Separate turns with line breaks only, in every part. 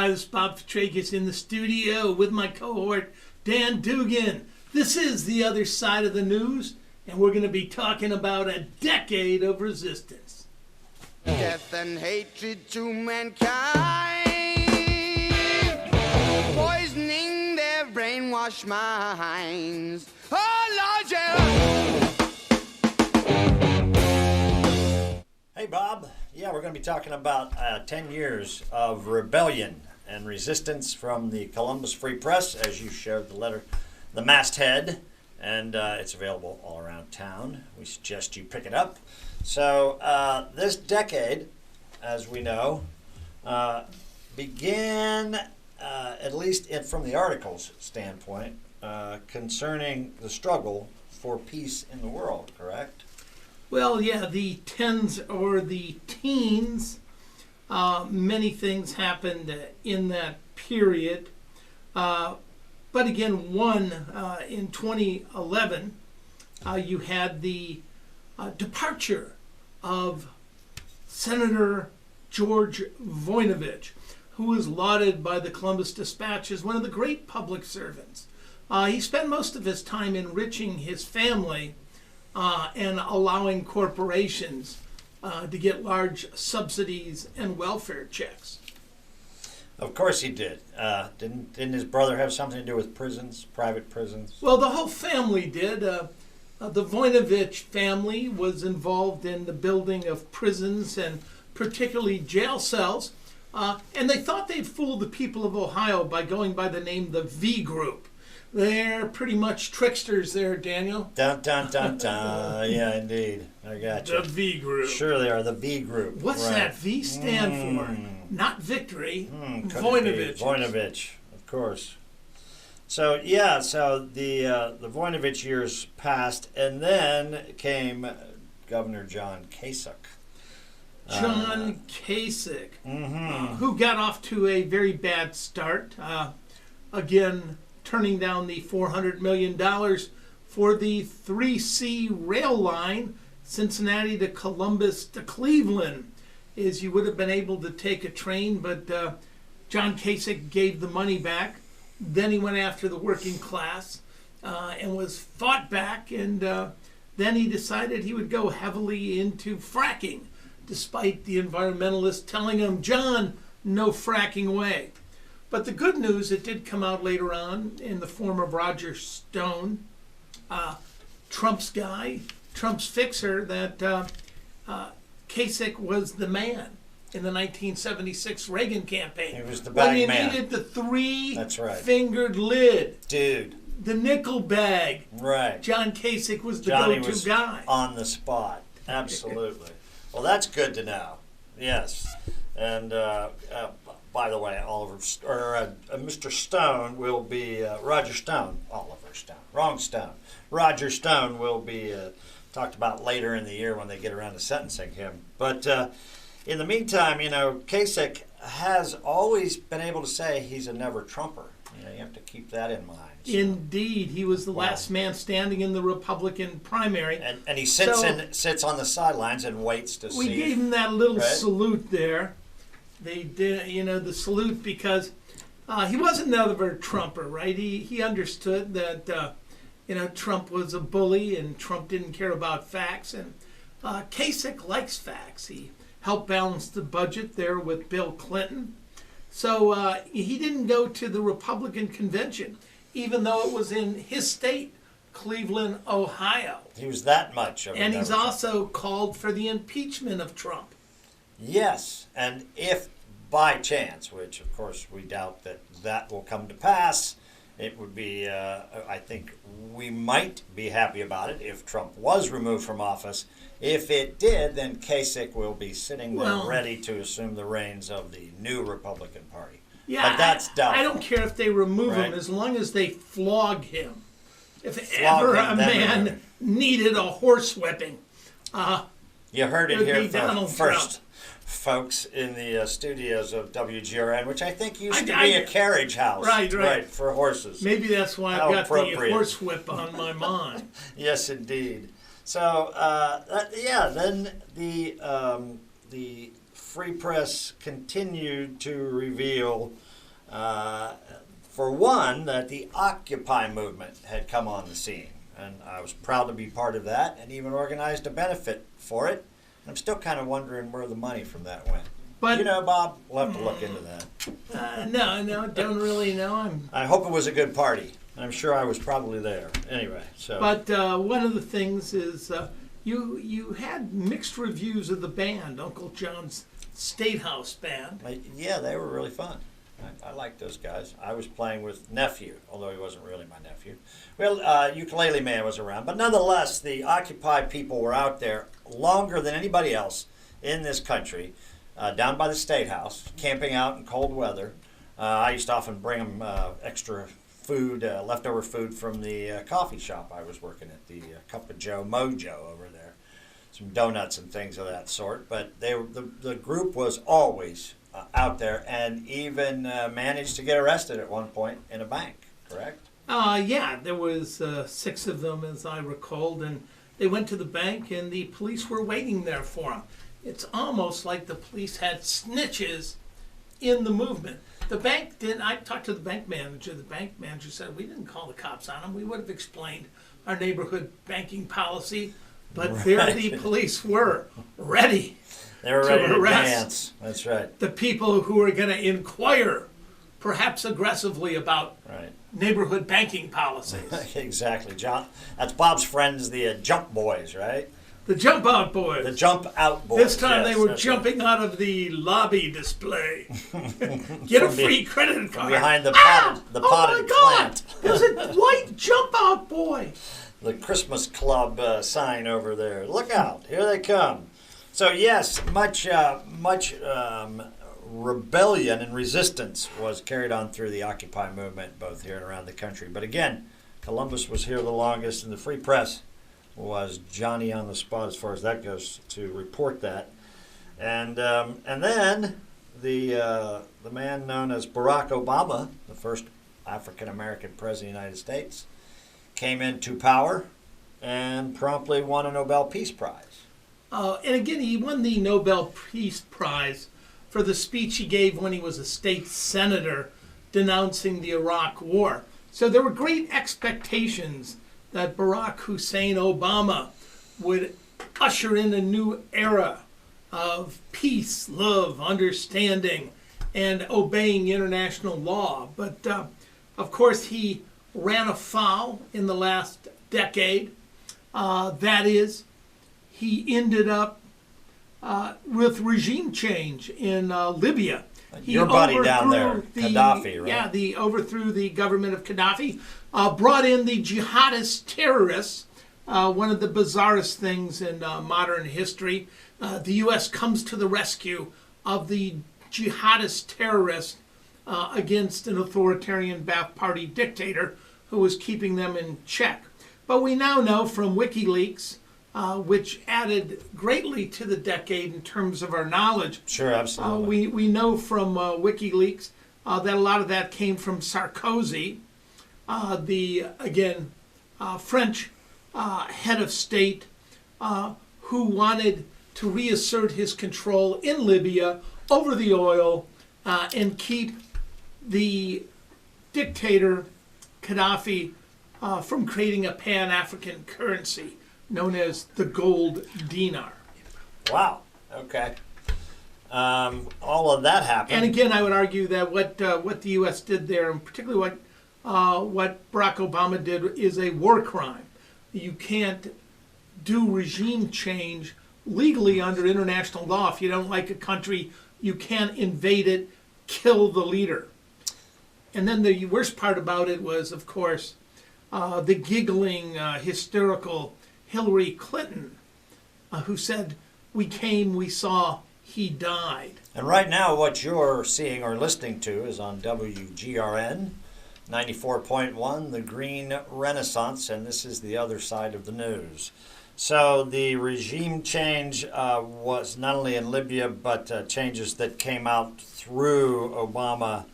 Hi, this is Bob Fitrakis in the studio with my cohort, Dan Dougan. This is The Other Side of the News, and we're going to be talking about a decade of resistance.
Death and hatred to mankind, poisoning their brainwashed minds. Oh, Lord, yeah.
Hey, Bob. Yeah, we're going to be talking about 10 years of rebellion and resistance from the Columbus Free Press, as you showed the letter, the masthead, and it's available all around town. We suggest you pick it up. So this decade, as we know, began, at least from the article's standpoint, concerning the struggle for peace in the world, correct?
Well, yeah, the tens or the teens, many things happened in that period. But again, in 2011, you had the departure of Senator George Voinovich, who was lauded by the Columbus Dispatch as one of the great public servants. He spent most of his time enriching his family and allowing corporations to get large subsidies and welfare checks.
Of course he did. Didn't his brother have something to do with prisons, private prisons?
Well, the whole family did. The Voinovich family was involved in the building of prisons and particularly jail cells. And they thought they'd fool the people of Ohio by going by the name the V Group. They're pretty much tricksters there, Daniel.
Dun, dun, dun, dun. Yeah, indeed. I got you.
The V Group.
Sure they are, the V Group.
What's
right.
that V stand for? Not victory.
Could
Voinovich.
Voinovich, of course. So, yeah, the Voinovich years passed, and then came Governor John Kasich.
John Kasich, who got off to a very bad start. Again, turning down the $400 million for the 3C rail line, Cincinnati to Columbus to Cleveland, is you would have been able to take a train, but John Kasich gave the money back. Then he went after the working class and was fought back, and then he decided he would go heavily into fracking, despite the environmentalists telling him, John, no fracking way. But the good news, it did come out later on in the form of Roger Stone, Trump's guy, Trump's fixer, that Kasich was the man in the 1976 Reagan campaign.
He was the bag man.
When you needed the three-fingered lid.
Dude.
The nickel bag.
Right.
John Kasich was the
Johnny
go-to
was
guy.
On the spot. Absolutely. Well, that's good to know. Yes. And by the way, Mr. Stone will be Roger Stone. Oliver Stone. Wrong Stone. Roger Stone will be talked about later in the year when they get around to sentencing him. But in the meantime, Kasich has always been able to say he's a never Trumper. You have to keep that in mind. So.
Indeed, he was the last man standing in the Republican primary,
and he sits on the sidelines and waits to see.
We gave him that little salute there. They did, the salute because he wasn't another Trumper, right? He understood that Trump was a bully and Trump didn't care about facts, and Kasich likes facts. He helped balance the budget there with Bill Clinton. So he didn't go to the Republican convention, even though it was in his state, Cleveland, Ohio.
He was that much of a
And he's also called for the impeachment of Trump.
Yes, and if by chance, which of course we doubt that will come to pass, it would be, I think we might be happy about it if Trump was removed from office. If it did, then Kasich will be sitting there ready to assume the reins of the new Republican Party.
Yeah,
but that's doubtful.
I don't care if they remove him as long as they flog him. If ever a man needed a horsewhipping,
you heard it here first.
Trump.
Folks in the studios of WGRN, which I think used to be a carriage house, right, for horses.
Maybe that's why I've got the horsewhip on my mind.
Yes, indeed. So, then the Free Press continued to reveal For one, that the Occupy movement had come on the scene. And I was proud to be part of that and even organized a benefit for it. I'm still kind of wondering where the money from that went.
But
you know, Bob, we'll have to look into that.
no, don't really know.
I hope it was a good party. I'm sure I was probably there. Anyway, so.
But one of the things is you had mixed reviews of the band, Uncle John's State House Band.
Yeah, they were really fun. I like those guys. I was playing with nephew, although he wasn't really my nephew. Well, Ukulele Man was around, but nonetheless, the Occupy people were out there longer than anybody else in this country, down by the State House, camping out in cold weather. I used to often bring them extra food, leftover food from the coffee shop I was working at, the Cup of Joe Mojo over there. Some donuts and things of that sort. But the group was always out there, and even managed to get arrested at one point in a bank, correct?
Yeah, there was 6 of them, as I recalled, and they went to the bank, and the police were waiting there for them. It's almost like the police had snitches in the movement. The bank didn't. I talked to the bank manager. The bank manager said, we didn't call the cops on them. We would have explained our neighborhood banking policy, but there the police were ready.
They were ready to
arrest
dance. That's right.
the people who are going to inquire, perhaps aggressively, about
Right.
neighborhood banking policies.
Exactly, John. That's Bob's friends, the Jump Boys, right?
The Jump Out Boys.
The Jump Out Boys.
This time
yes,
they were
that's
jumping out of the lobby display. Get a
From
free credit
From
card.
behind the
Ah!
potted
Oh my God!
plant.
There's a white Jump Out Boy.
The Christmas Club sign over there. Look out! Here they come. So yes, much rebellion and resistance was carried on through the Occupy movement, both here and around the country. But again, Columbus was here the longest, and the Free Press was Johnny on the spot as far as that goes to report that. And then the man known as Barack Obama, the first African American president of the United States, came into power and promptly won a Nobel Peace Prize.
And again, he won the Nobel Peace Prize for the speech he gave when he was a state senator denouncing the Iraq War. So there were great expectations that Barack Hussein Obama would usher in a new era of peace, love, understanding, and obeying international law. But of course, he ran afoul in the last decade. That is, he ended up with regime change in Libya.
Your buddy down there, Gaddafi, right?
Yeah, he overthrew the government of Gaddafi, brought in the jihadist terrorists, one of the bizarrest things in modern history. The U.S. comes to the rescue of the jihadist terrorists against an authoritarian Ba'ath Party dictator who was keeping them in check. But we now know from WikiLeaks, which added greatly to the decade in terms of our knowledge.
Sure, absolutely.
We know from WikiLeaks that a lot of that came from Sarkozy, the French head of state, who wanted to reassert his control in Libya over the oil and keep the dictator Gaddafi from creating a Pan-African currency known as the gold dinar.
Wow. Okay. All of that happened.
And again, I would argue that what the U.S. did there, and particularly what Barack Obama did, is a war crime. You can't do regime change legally under international law. If you don't like a country, you can't invade it, kill the leader. And then the worst part about it was, of course, the giggling, hysterical Hillary Clinton, who said, "We came, we saw, he died."
And right now, what you're seeing or listening to is on WGRN 94.1, the Green Renaissance, and this is the other side of the news. So the regime change was not only in Libya, but changes that came out through Obama.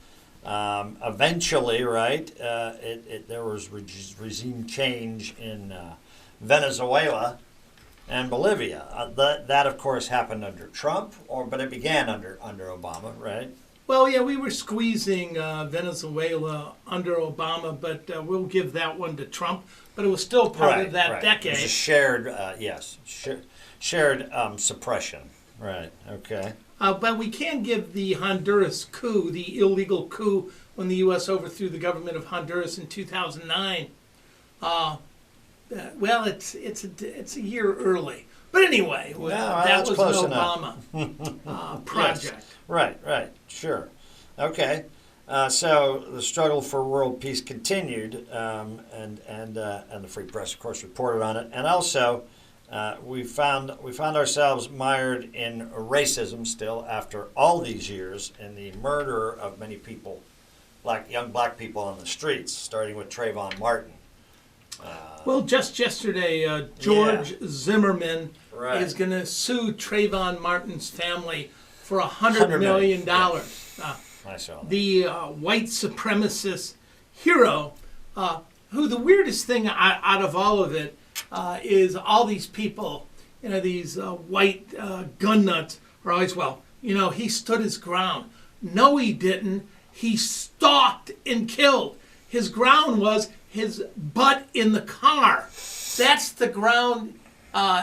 Eventually, right, there was regime change in Venezuela and Bolivia. That of course, happened under Trump, but it began under Obama, right?
Well, yeah, we were squeezing Venezuela under Obama, but we'll give that one to Trump. But it was still part of that decade.
It was a shared, shared suppression. Right. Okay.
But we can give the Honduras coup, the illegal coup when the U.S. overthrew the government of Honduras in 2009. Well, it's a year early. But anyway, that was an Obama project.
Yes. Right, sure. Okay. So the struggle for world peace continued, and the Free Press, of course, reported on it. And also, we found ourselves mired in racism still after all these years in the murder of many people, young black people on the streets, starting with Trayvon Martin.
Well, just yesterday, George Zimmerman is going to sue Trayvon Martin's family for $100 million.
I saw that.
The white supremacist hero, who the weirdest thing out of all of it is all these people, these white gun nuts are always, he stood his ground. No, he didn't. He stalked and killed. His ground was his butt in the car. That's the ground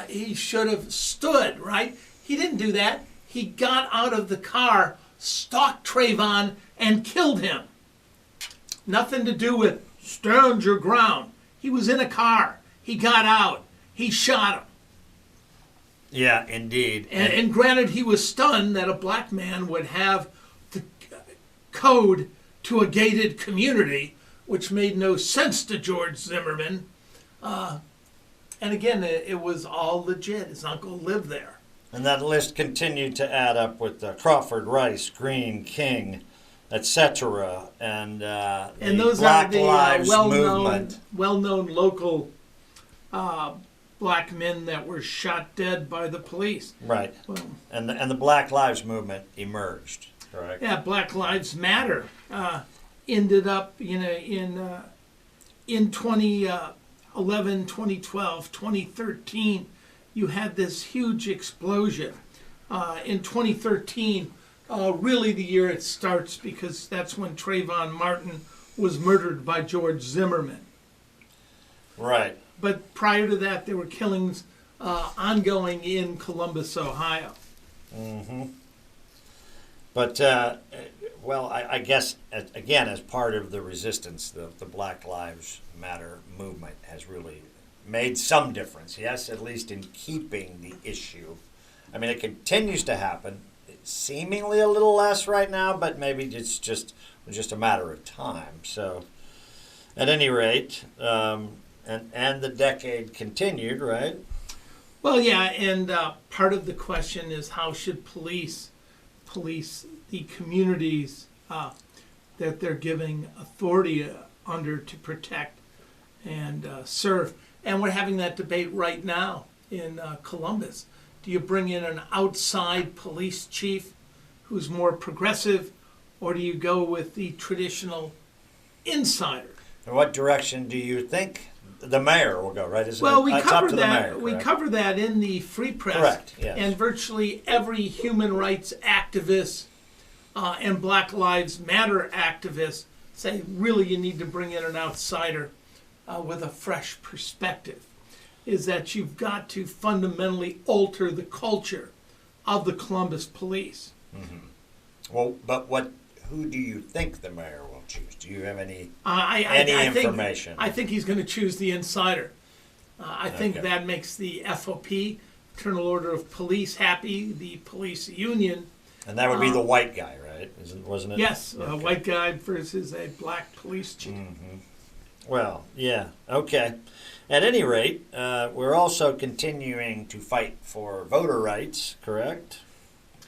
he should have stood, right? He didn't do that. He got out of the car, stalked Trayvon, and killed him. Nothing to do with stand your ground. He was in a car. He got out. He shot him.
Yeah, indeed.
And granted, he was stunned that a black man would have the code to a gated community, which made no sense to George Zimmerman. And again, it was all legit. His uncle lived there.
And that list continued to add up with Crawford, Rice, Green, King, etc. And
those
Black
are the
Lives Movement.
well-known local black men that were shot dead by the police.
Right.
Well,
and the Black Lives Movement emerged. Correct.
Yeah, Black Lives Matter ended up in 2011, 2012, 2013. You had this huge explosion. In 2013, really the year it starts, because that's when Trayvon Martin was murdered by George Zimmerman.
Right.
But prior to that, there were killings ongoing in Columbus, Ohio.
Mm-hmm. But, I guess, again, as part of the resistance, the Black Lives Matter movement has really made some difference, yes, at least in keeping the issue. I mean, it continues to happen, it's seemingly a little less right now, but maybe it's just a matter of time. So, at any rate, and the decade continued, right?
Well, yeah, and part of the question is how should police the communities that they're giving authority under to protect and serve. And we're having that debate right now in Columbus. Do you bring in an outside police chief who's more progressive, or do you go with the traditional insider?
In what direction do you think the mayor will go, right?
We cover that. We cover that in the Free Press.
Correct, yes.
And virtually every human rights activist and Black Lives Matter activist say, really, you need to bring in an outsider with a fresh perspective. Is that you've got to fundamentally alter the culture of the Columbus police.
Mm-hmm. Well, but who do you think the mayor will choose? Do you have any information?
I think he's going to choose the insider. I think that makes the FOP, Fraternal Order of Police, happy, the police union.
And that would be the white guy, right? Wasn't it?
Yes, a white guy versus a black police chief.
Mm-hmm. Well, yeah, okay. At any rate, we're also continuing to fight for voter rights, correct?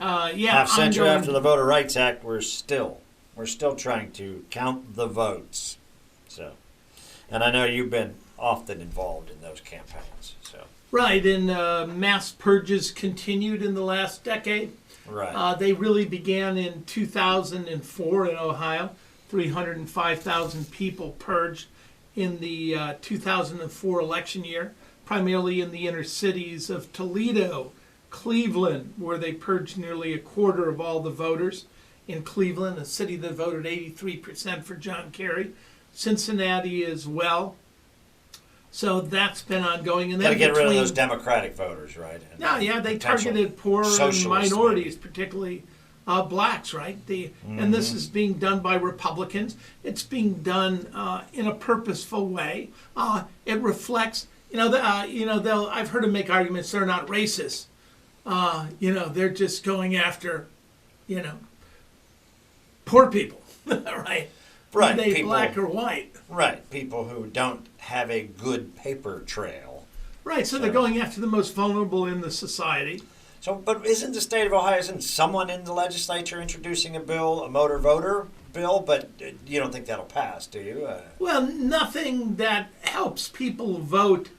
Half century after the Voter Rights Act, we're still trying to count the votes. So, and I know you've been often involved in those campaigns. So
right, and mass purges continued in the last decade.
Right.
They really began in 2004 in Ohio. 305,000 people purged in the 2004 election year, primarily in the inner cities of Toledo, Cleveland, where they purged nearly a quarter of all the voters, in Cleveland, a city that voted 83% for John Kerry. Cincinnati as well. So that's been ongoing. And
Got
then
to get rid of those Democratic voters, right? And
yeah, they
potential
targeted poor and
socialists,
minorities,
maybe.
particularly blacks, right? And this is being done by Republicans. It's being done in a purposeful way. It reflects, I've heard them make arguments they're not racist. They're just going after, poor people, right?
Right,
Be they
people-
black or white.
Right, people who don't have a good paper trail.
Right, so they're going after the most vulnerable in the society.
So, but isn't the state of Ohio, isn't someone in the legislature introducing a bill, a motor voter bill? But you don't think that'll pass, do you?
Well, nothing that helps people vote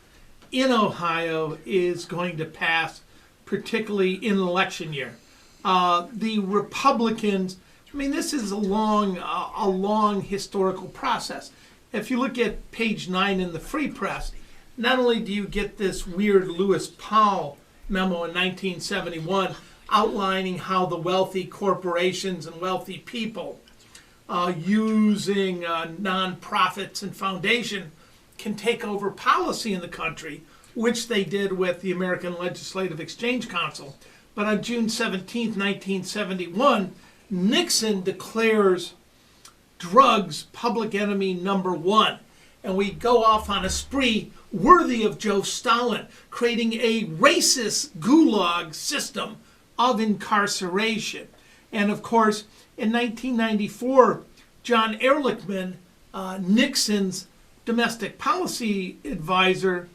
in Ohio is going to pass, particularly in an election year. The Republicans, this is a long historical process. If you look at page 9 in the Free Press, not only do you get this weird Lewis Powell memo in 1971 outlining how the wealthy corporations and wealthy people using nonprofits and foundation can take over policy in the country, which they did with the American Legislative Exchange Council. But on June 17, 1971, Nixon declares drugs public enemy number one. And we go off on a spree worthy of Joe Stalin, creating a racist gulag system of incarceration. And of course, in 1994, John Ehrlichman, Nixon's domestic policy advisor,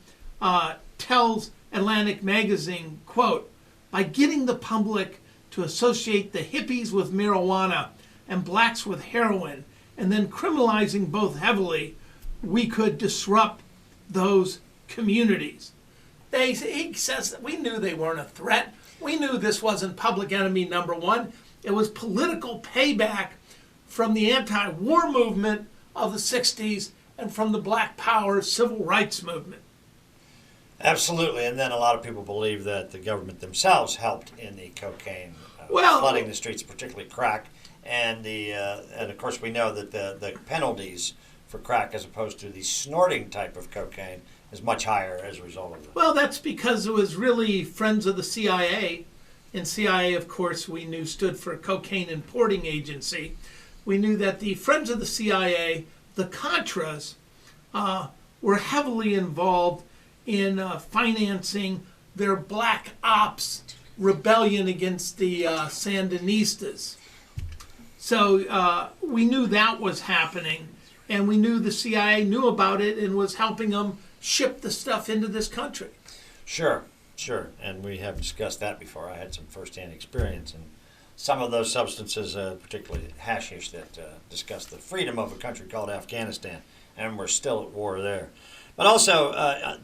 tells Atlantic Magazine, quote, "By getting the public to associate the hippies with marijuana and blacks with heroin, and then criminalizing both heavily, we could disrupt those communities." He says that we knew they weren't a threat. We knew this wasn't public enemy number one. It was political payback from the anti-war movement of the 60s and from the Black Power civil rights movement.
Absolutely, and then a lot of people believe that the government themselves helped in the cocaine
Well-
flooding the streets, particularly crack, and and of course we know that the penalties for crack as opposed to the snorting type of cocaine is much higher as a result of it.
Well, that's because it was really friends of the CIA. And CIA, of course, we knew stood for Cocaine Importing Agency. We knew that the friends of the CIA, the Contras, were heavily involved in financing their black ops rebellion against the Sandinistas. So we knew that was happening, and we knew the CIA knew about it and was helping them ship the stuff into this country.
Sure, and we have discussed that before. I had some first-hand experience in some of those substances, particularly hashish, that discuss the freedom of a country called Afghanistan, and we're still at war there. But also,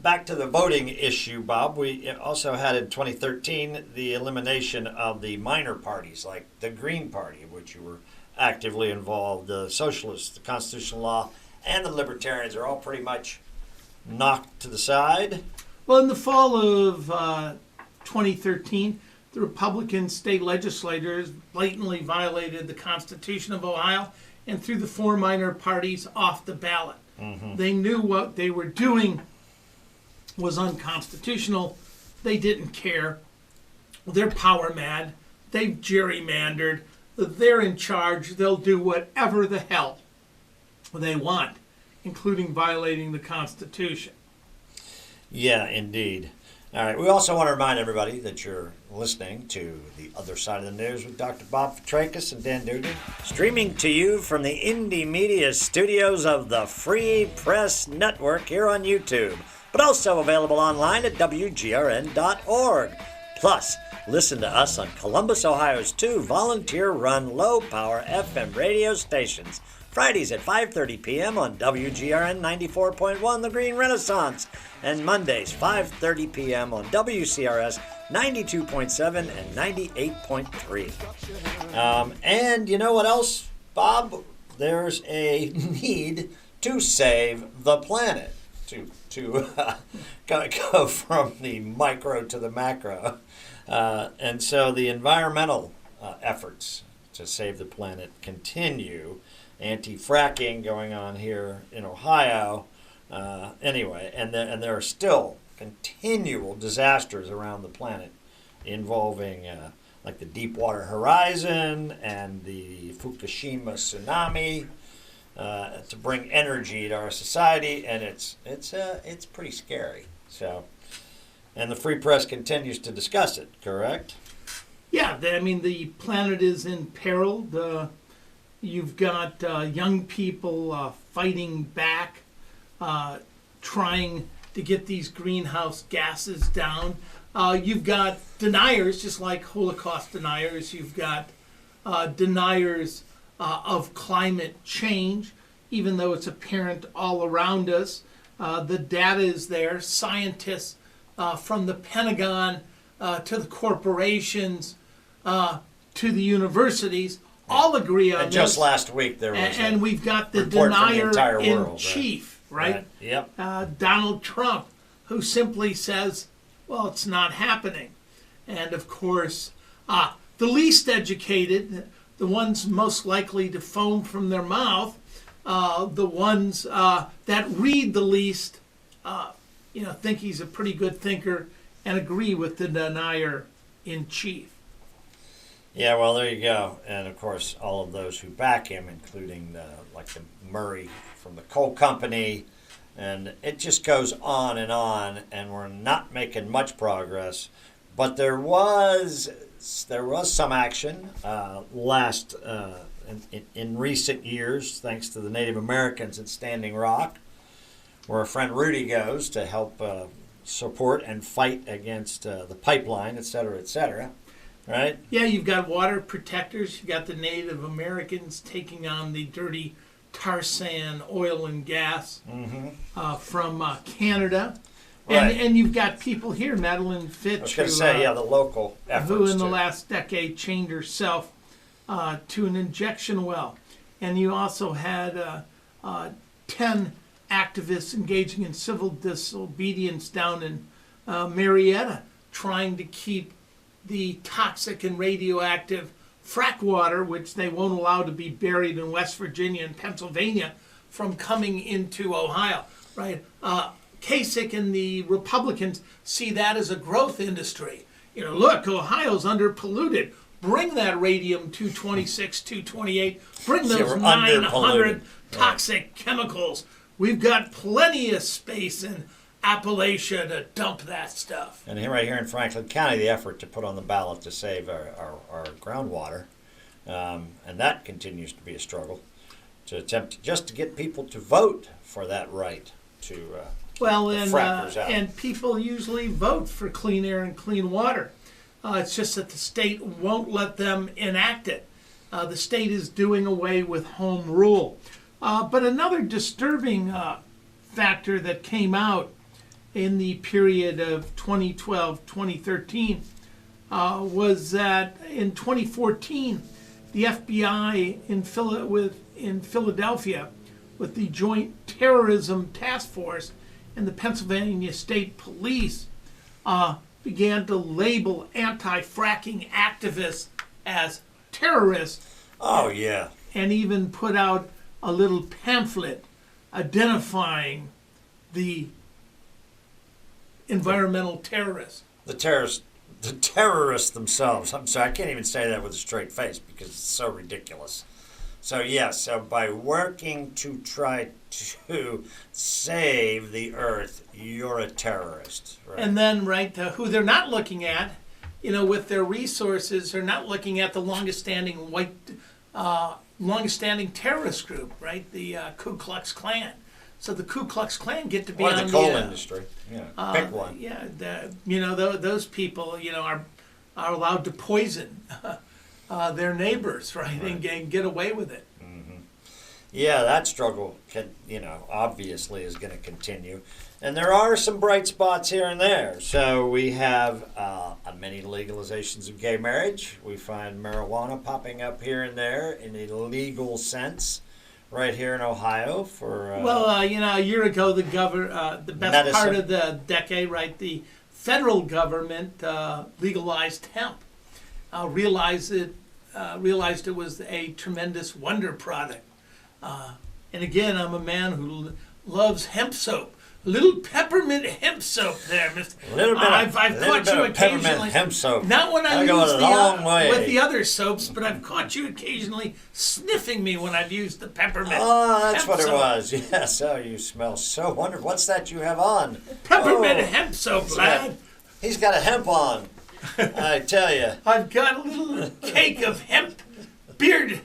back to the voting issue, Bob, we also had in 2013 the elimination of the minor parties, like the Green Party, of which you were actively involved. The Socialists, the Constitutional Law, and the Libertarians are all pretty much knocked to the side.
Well, in the fall of 2013, the Republican state legislators blatantly violated the Constitution of Ohio and threw the four minor parties off the ballot. Mm-hmm. They knew what they were doing was unconstitutional. They didn't care. They're power mad. They've gerrymandered. They're in charge. They'll do whatever the hell they want, including violating the Constitution.
Yeah, indeed. All right. We also want to remind everybody that you're listening to The Other Side of the News with Dr. Bob Fitrakis and Dan Dougan, streaming to you from the Indy-Media studios of the Free Press Network here on YouTube, but also available online at WGRN.org. Plus, listen to us on Columbus, Ohio's two volunteer-run low-power FM radio stations, Fridays at 5:30 p.m. on WGRN 94.1 The Green Renaissance, and Mondays 5:30 p.m. on WCRS 92.7 and 98.3. And you know what else, Bob? There's a need to save the planet, to go from the micro to the macro. And so the environmental efforts to save the planet continue. Anti-fracking going on here in Ohio. Anyway, and there are still continual disasters around the planet involving like the Deepwater Horizon and the Fukushima tsunami to bring energy to our society, and it's pretty scary. So, and the Free Press continues to discuss it. Correct?
Yeah, the planet is in peril. You've got young people fighting back, trying to get these greenhouse gases down. You've got deniers, just like Holocaust deniers. You've got deniers of climate change, even though it's apparent all around us. The data is there. Scientists from the Pentagon to the corporations to the universities all agree on
and
this.
Just last week there was
and we've got the
report from the
denier
entire
in
world,
chief, right?
Yep.
Donald Trump, who simply says, well, it's not happening. And of course, the least educated, the ones most likely to foam from their mouth, the ones that read the least, think he's a pretty good thinker and agree with the denier in chief.
Yeah, well, there you go. And of course, all of those who back him, including the Murray from the coal company, and it just goes on, and we're not making much progress. But there was some action in recent years, thanks to the Native Americans at Standing Rock, where our friend Rudy goes to help support and fight against the pipeline, et cetera, right?
Yeah, you've got water protectors. You've got the Native Americans taking on the dirty tar sand, oil, and gas from Canada.
Right.
And you've got people here, Madeline Fitch,
I was going to say, the local efforts.
who in the last decade chained herself to an injection well. And you also had 10 activists engaging in civil disobedience down in Marietta, trying to keep the toxic and radioactive frack water, which they won't allow to be buried in West Virginia and Pennsylvania, from coming into Ohio, right? Kasich and the Republicans see that as a growth industry. Look, Ohio's underpolluted. Bring that radium-226, 228. Bring those 900 toxic chemicals. We've got plenty of space in Appalachia to dump that stuff.
And right here in Franklin County, the effort to put on the ballot to save our groundwater, and that continues to be a struggle, to attempt just to get people to vote for that right to frackers out.
And people usually vote for clean air and clean water. It's just that the state won't let them enact it. The state is doing away with home rule. But another disturbing factor that came out in the period of 2012-2013 was that in 2014, the FBI in Philadelphia, with the Joint Terrorism Task Force and the Pennsylvania State Police, began to label anti-fracking activists as terrorists.
Oh, yeah.
And even put out a little pamphlet identifying the environmental terrorists.
The terrorists themselves. I'm sorry, I can't even say that with a straight face because it's so ridiculous. So yes, so by working to try to save the earth, you're a terrorist. Right?
And then, who they're not looking at, with their resources, they're not looking at the longest-standing longest-standing terrorist group, right? The Ku Klux Klan. So the Ku Klux Klan get to be on
the coal industry. Yeah, pick one.
Yeah, those people, are allowed to poison their neighbors, right? And get away with it.
Mm-hmm. Yeah, that struggle obviously is going to continue. And there are some bright spots here and there. So we have many legalizations of gay marriage. We find marijuana popping up here and there in a legal sense. Right here in Ohio for
a year ago, the best
medicine.
Part of the decade, right? The federal government legalized hemp. Realized it realized it was a tremendous wonder product. And again, I'm a man who loves hemp soap. A little peppermint hemp soap there, Mr. I've caught you occasionally.
Hemp soap.
Not when I
goes
use
a long way.
with the other soaps, but I've caught you occasionally sniffing me when I've used the peppermint.
Oh, that's
hemp
what it
soap.
was. Yes. Oh, you smell so wonderful. What's that you have on?
Peppermint
Oh,
hemp soap, lad.
He's got a hemp on. I tell you.
I've got a little cake of hemp beard.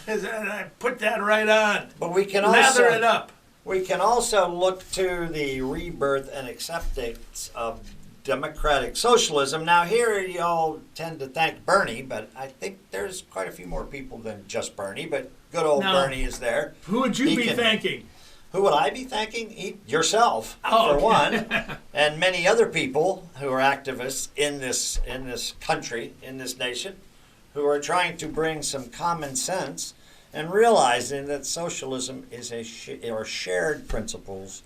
I put that right on.
But we can
Lather it up.
We can also look to the rebirth and acceptance of democratic socialism. Now, here you all tend to thank Bernie, but I think there's quite a few more people than just Bernie, but good old
Now,
Bernie is there.
Who would you be thanking?
Who would I be thanking? Yourself,
Oh,
for
okay.
one, and many other people who are activists in this country, in this nation, who are trying to bring some common sense and realizing that socialism is or shared principles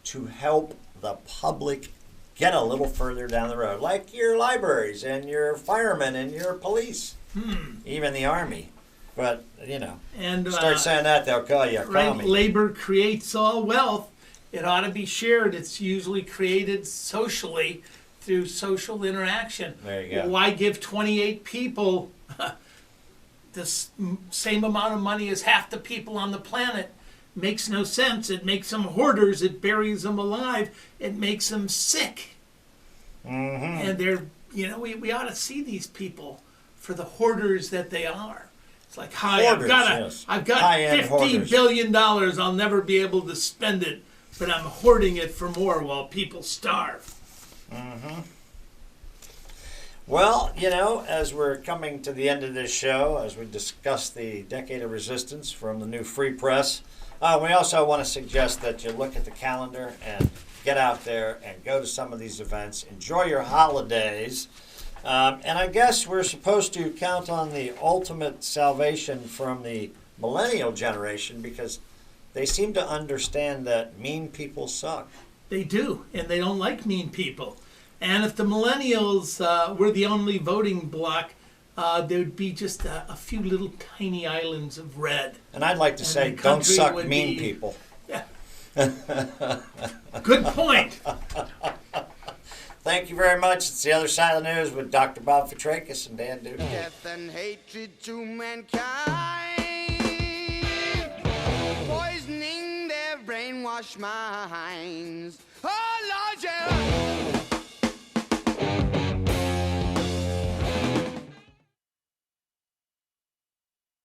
to help the public get a little further down the road, like your libraries and your firemen and your police, even the army. But,
And
start saying that, they'll call you a
right,
commie.
labor creates all wealth. It ought to be shared. It's usually created socially through social interaction.
There you go.
Why give 28 people the same amount of money as half the people on the planet? Makes no sense. It makes them hoarders. It buries them alive. It makes them sick.
Mm-hmm.
And they're, we ought to see these people for the hoarders that they are. It's like, hi,
Hoarders, yes.
I've got
High-end
$50
hoarders.
billion. I'll never be able to spend it, but I'm hoarding it for more while people starve.
Mm-hmm. Well, as we're coming to the end of this show, as we discuss the Decade of Resistance from the New Free Press, we also want to suggest that you look at the calendar and get out there and go to some of these events. Enjoy your holidays. And I guess we're supposed to count on the ultimate salvation from the millennial generation because they seem to understand that mean people suck.
They do, and they don't like mean people. And if the millennials were the only voting bloc, there would be just a few little tiny islands of red.
And I'd like to say,
the
don't
country
suck
would
mean
be-
people.
Good point.
Thank you very much. It's The Other Side of the News with Dr. Bob Fitrakis and Dan Dougan.
Death and hatred to mankind, poisoning their brainwashed minds. Oh, Lord.